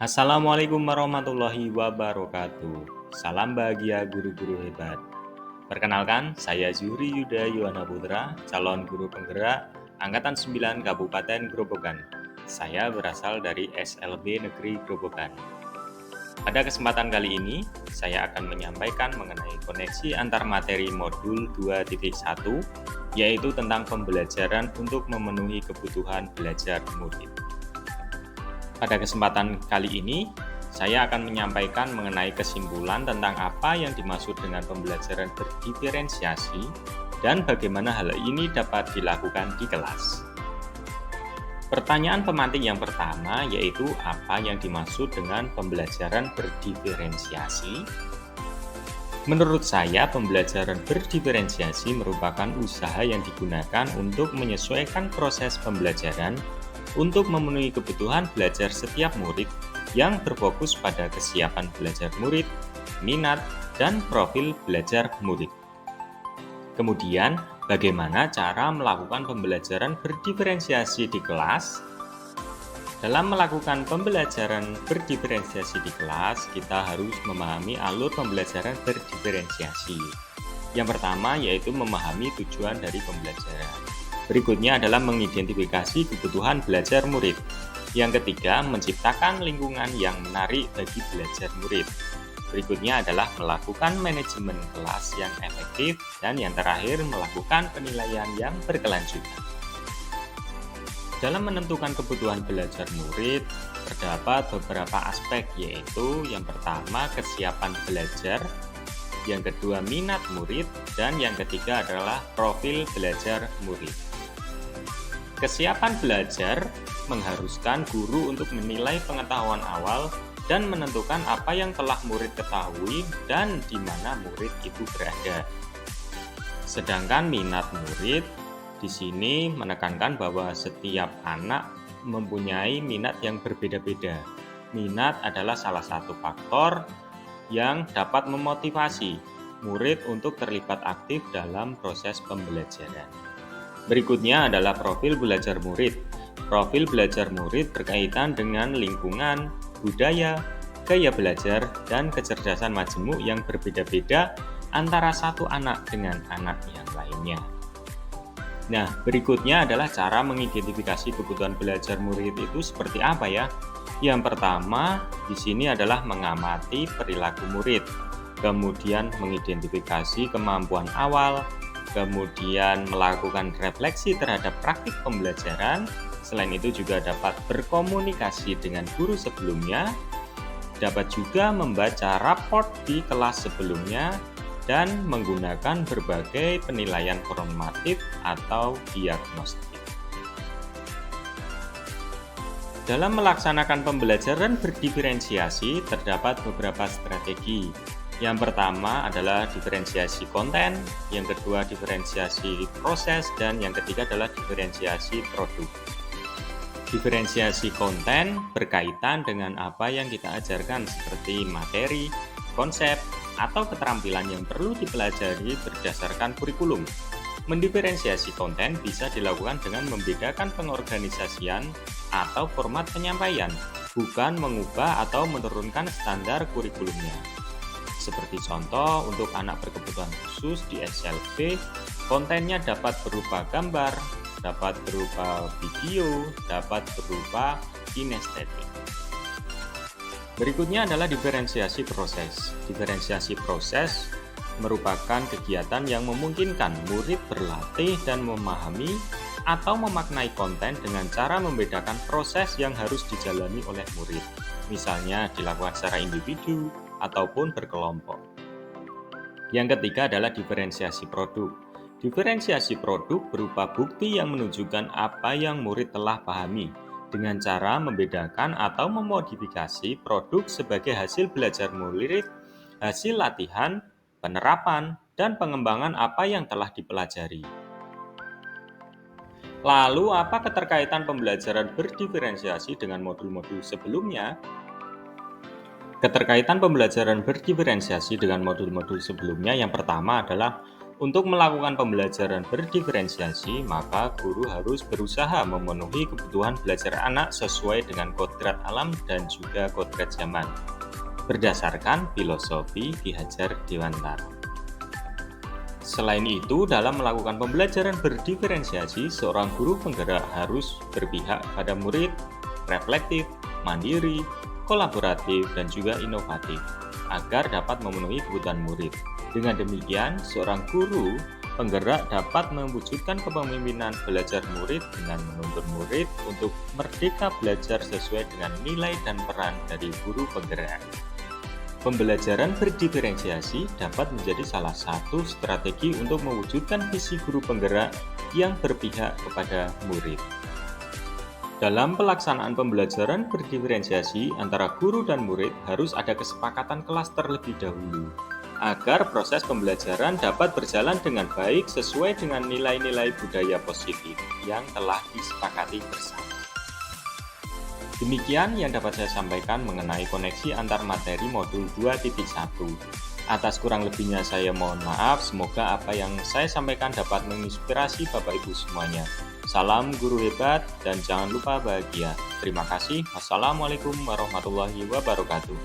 Assalamualaikum warahmatullahi wabarakatuh. Salam bahagia guru-guru hebat. Perkenalkan, saya Zuri Yuda Yuwana Putra, calon guru penggerak Angkatan 9 Kabupaten Grobogan. Saya berasal dari SLB Negeri Grobogan. Pada kesempatan kali ini, saya akan menyampaikan mengenai koneksi antar materi modul 2.1, yaitu tentang pembelajaran untuk memenuhi kebutuhan belajar murid. Pada kesempatan kali ini, saya akan menyampaikan mengenai kesimpulan tentang apa yang dimaksud dengan pembelajaran berdiferensiasi dan bagaimana hal ini dapat dilakukan di kelas. Pertanyaan pemantik yang pertama yaitu apa yang dimaksud dengan pembelajaran berdiferensiasi? Menurut saya, pembelajaran berdiferensiasi merupakan usaha yang digunakan untuk menyesuaikan proses pembelajaran untuk memenuhi kebutuhan belajar setiap murid yang berfokus pada kesiapan belajar murid, minat, dan profil belajar murid. Kemudian, bagaimana cara melakukan pembelajaran berdiferensiasi di kelas? Dalam melakukan pembelajaran berdiferensiasi di kelas, kita harus memahami alur pembelajaran berdiferensiasi. Yang pertama yaitu memahami tujuan dari pembelajaran. Berikutnya adalah mengidentifikasi kebutuhan belajar murid. Yang ketiga, menciptakan lingkungan yang menarik bagi belajar murid. Berikutnya adalah melakukan manajemen kelas yang efektif. Dan yang terakhir, melakukan penilaian yang berkelanjutan. Dalam menentukan kebutuhan belajar murid, terdapat beberapa aspek yaitu yang pertama kesiapan belajar, yang kedua minat murid, dan yang ketiga adalah profil belajar murid. Kesiapan belajar mengharuskan guru untuk menilai pengetahuan awal dan menentukan apa yang telah murid ketahui dan di mana murid itu berada. Sedangkan minat murid di sini menekankan bahwa setiap anak mempunyai minat yang berbeda-beda. Minat adalah salah satu faktor yang dapat memotivasi murid untuk terlibat aktif dalam proses pembelajaran. Berikutnya adalah profil belajar murid. Profil belajar murid berkaitan dengan lingkungan, budaya, gaya belajar, dan kecerdasan majemuk yang berbeda-beda antara satu anak dengan anak yang lainnya. Nah, berikutnya adalah cara mengidentifikasi kebutuhan belajar murid itu seperti apa ya? Yang pertama, di sini adalah mengamati perilaku murid, kemudian mengidentifikasi kemampuan awal, kemudian melakukan refleksi terhadap praktik pembelajaran. Selain itu juga dapat berkomunikasi dengan guru sebelumnya, dapat juga membaca raport di kelas sebelumnya, dan menggunakan berbagai penilaian formatif atau diagnostik. Dalam melaksanakan pembelajaran berdiferensiasi, terdapat beberapa strategi. Yang pertama adalah diferensiasi konten, yang kedua diferensiasi proses, dan yang ketiga adalah diferensiasi produk. Diferensiasi konten berkaitan dengan apa yang kita ajarkan seperti materi, konsep, atau keterampilan yang perlu dipelajari berdasarkan kurikulum. Mendiferensiasi konten bisa dilakukan dengan membedakan pengorganisasian atau format penyampaian, bukan mengubah atau menurunkan standar kurikulumnya. Seperti contoh, untuk anak berkebutuhan khusus di SLB, kontennya dapat berupa gambar, dapat berupa video, dapat berupa kinestetik. Berikutnya adalah diferensiasi proses. Diferensiasi proses merupakan kegiatan yang memungkinkan murid berlatih dan memahami atau memaknai konten dengan cara membedakan proses yang harus dijalani oleh murid. Misalnya dilakukan secara individu ataupun berkelompok. Yang ketiga adalah diferensiasi produk. Diferensiasi produk berupa bukti yang menunjukkan apa yang murid telah pahami, dengan cara membedakan atau memodifikasi produk sebagai hasil belajar murid, hasil latihan, penerapan, dan pengembangan apa yang telah dipelajari. Lalu, apa keterkaitan pembelajaran berdiferensiasi dengan modul-modul sebelumnya? Keterkaitan pembelajaran berdiferensiasi dengan modul-modul sebelumnya yang pertama adalah Untuk melakukan pembelajaran berdiferensiasi, maka guru harus berusaha memenuhi kebutuhan belajar anak sesuai dengan kodrat alam dan juga kodrat zaman, berdasarkan filosofi Ki Hajar Dewantara. Selain itu, dalam melakukan pembelajaran berdiferensiasi, seorang guru penggerak harus berpihak pada murid, reflektif, mandiri, kolaboratif, dan juga inovatif, agar dapat memenuhi kebutuhan murid. Dengan demikian, seorang guru penggerak dapat mewujudkan kepemimpinan belajar murid dengan menuntun murid untuk merdeka belajar sesuai dengan nilai dan peran dari guru penggerak. Pembelajaran berdiferensiasi dapat menjadi salah satu strategi untuk mewujudkan visi guru penggerak yang berpihak kepada murid. Dalam pelaksanaan pembelajaran berdiferensiasi antara guru dan murid harus ada kesepakatan kelas terlebih dahulu, agar proses pembelajaran dapat berjalan dengan baik sesuai dengan nilai-nilai budaya positif yang telah disepakati bersama. Demikian yang dapat saya sampaikan mengenai koneksi antar materi modul 2.1. Atas kurang lebihnya saya mohon maaf, semoga apa yang saya sampaikan dapat menginspirasi Bapak Ibu semuanya. Salam guru hebat dan jangan lupa bahagia. Terima kasih. Wassalamualaikum warahmatullahi wabarakatuh.